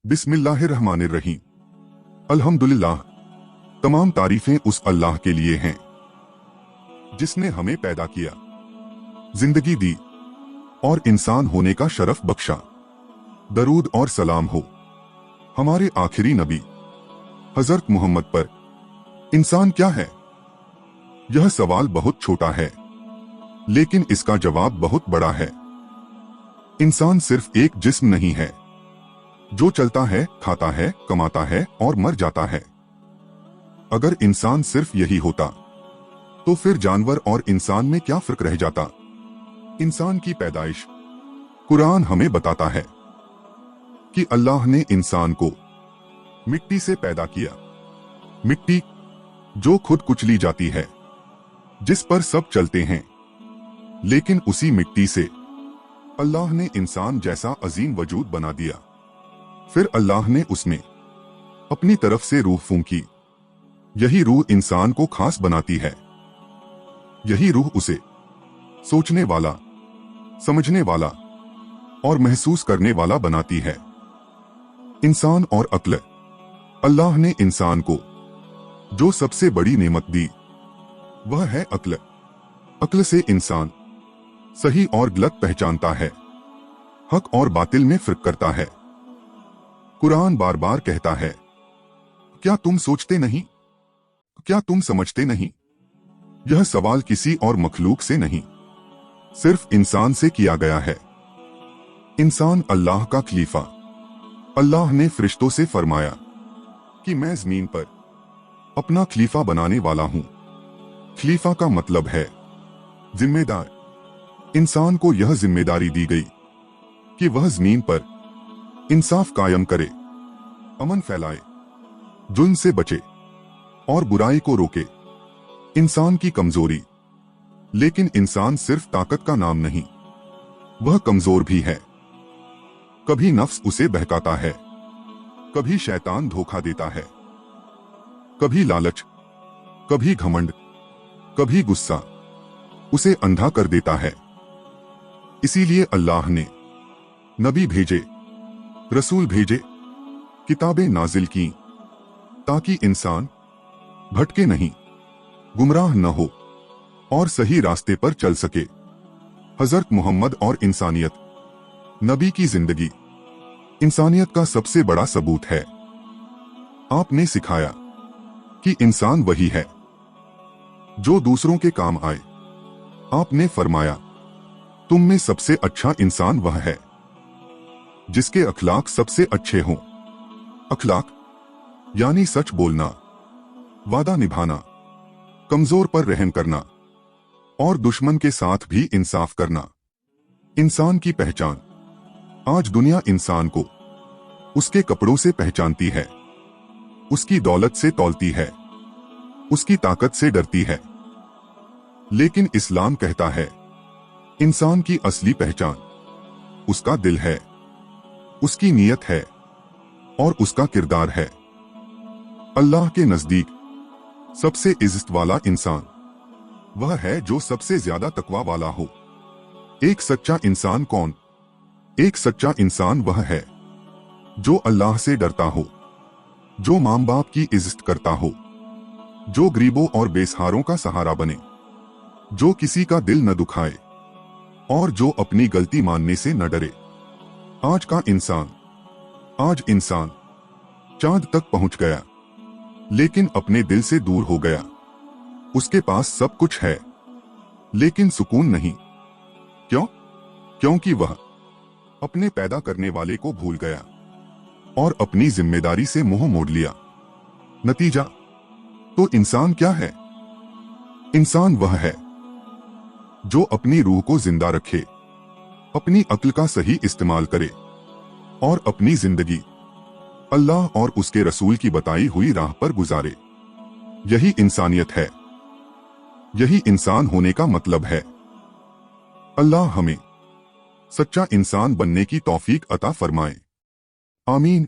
बिस्मिल्लाहिर्रहमानिर्रहीम। अल्हम्दुलिल्लाह, तमाम तारीफें उस अल्लाह के लिए हैं जिसने हमें पैदा किया, जिंदगी दी और इंसान होने का शरफ बख्शा। दरूद और सलाम हो हमारे आखिरी नबी हजरत मोहम्मद पर। इंसान क्या है? यह सवाल बहुत छोटा है, लेकिन इसका जवाब बहुत बड़ा है। इंसान सिर्फ एक जिस्म नहीं है जो चलता है, खाता है, कमाता है और मर जाता है। अगर इंसान सिर्फ यही होता तो फिर जानवर और इंसान में क्या फर्क रह जाता? इंसान की पैदाइश कुरान हमें बताता है कि अल्लाह ने इंसान को मिट्टी से पैदा किया। मिट्टी जो खुद कुचली जाती है, जिस पर सब चलते हैं, लेकिन उसी मिट्टी से अल्लाह ने इंसान जैसा अजीम वजूद बना दिया। फिर अल्लाह ने उसमें अपनी तरफ से रूह फूंकी। यही रूह इंसान को खास बनाती है। यही रूह उसे सोचने वाला, समझने वाला और महसूस करने वाला बनाती है। इंसान और अक्ल। अल्लाह ने इंसान को जो सबसे बड़ी नेमत दी वह है अक्ल। अक्ल से इंसान सही और गलत पहचानता है, हक और बातिल में फर्क करता है। कुरान बार बार कहता है, क्या तुम सोचते नहीं? क्या तुम समझते नहीं? यह सवाल किसी और मखलूक से नहीं, सिर्फ इंसान से किया गया है। इंसान अल्लाह का खलीफा। अल्लाह ने फरिश्तों से फरमाया कि मैं जमीन पर अपना खलीफा बनाने वाला हूं। खलीफा का मतलब है जिम्मेदार। इंसान को यह जिम्मेदारी दी गई कि वह जमीन पर इंसाफ कायम करे, अमन फैलाए, जुल्म से बचे और बुराई को रोके। इंसान की कमजोरी। लेकिन इंसान सिर्फ ताकत का नाम नहीं, वह कमजोर भी है। कभी नफ्स उसे बहकाता है, कभी शैतान धोखा देता है, कभी लालच, कभी घमंड, कभी गुस्सा उसे अंधा कर देता है। इसीलिए अल्लाह ने नबी भेजे, रसूल भेजे, किताबें नाजिल की, ताकि इंसान भटके नहीं, गुमराह न हो और सही रास्ते पर चल सके। हजरत मोहम्मद और इंसानियत। नबी की जिंदगी इंसानियत का सबसे बड़ा सबूत है। आपने सिखाया कि इंसान वही है जो दूसरों के काम आए। आपने फरमाया, तुम में सबसे अच्छा इंसान वह है जिसके अखलाक सबसे अच्छे हों। अखलाक यानी सच बोलना, वादा निभाना, कमजोर पर रहम करना और दुश्मन के साथ भी इंसाफ करना। इंसान की पहचान। आज दुनिया इंसान को उसके कपड़ों से पहचानती है, उसकी दौलत से तौलती है, उसकी ताकत से डरती है। लेकिन इस्लाम कहता है, इंसान की असली पहचान उसका दिल है, उसकी नीयत है और उसका किरदार है। अल्लाह के नजदीक सबसे इज्जत वाला इंसान वह है जो सबसे ज्यादा तकवा वाला हो। एक सच्चा इंसान कौन? एक सच्चा इंसान वह है जो अल्लाह से डरता हो, जो मां बाप की इज्जत करता हो, जो गरीबों और बेसहारों का सहारा बने, जो किसी का दिल न दुखाए और जो अपनी गलती मानने से न डरे। आज इंसान चांद तक पहुंच गया, लेकिन अपने दिल से दूर हो गया। उसके पास सब कुछ है, लेकिन सुकून नहीं। क्यों? क्योंकि वह अपने पैदा करने वाले को भूल गया और अपनी जिम्मेदारी से मुंह मोड़ लिया। नतीजा तो इंसान क्या है? इंसान वह है जो अपनी रूह को जिंदा रखे, अपनी अक्ल का सही इस्तेमाल करे और अपनी जिंदगी अल्लाह और उसके रसूल की बताई हुई राह पर गुजारे। यही इंसानियत है, यही इंसान होने का मतलब है। अल्लाह हमें सच्चा इंसान बनने की तौफीक अता फरमाए। आमीन।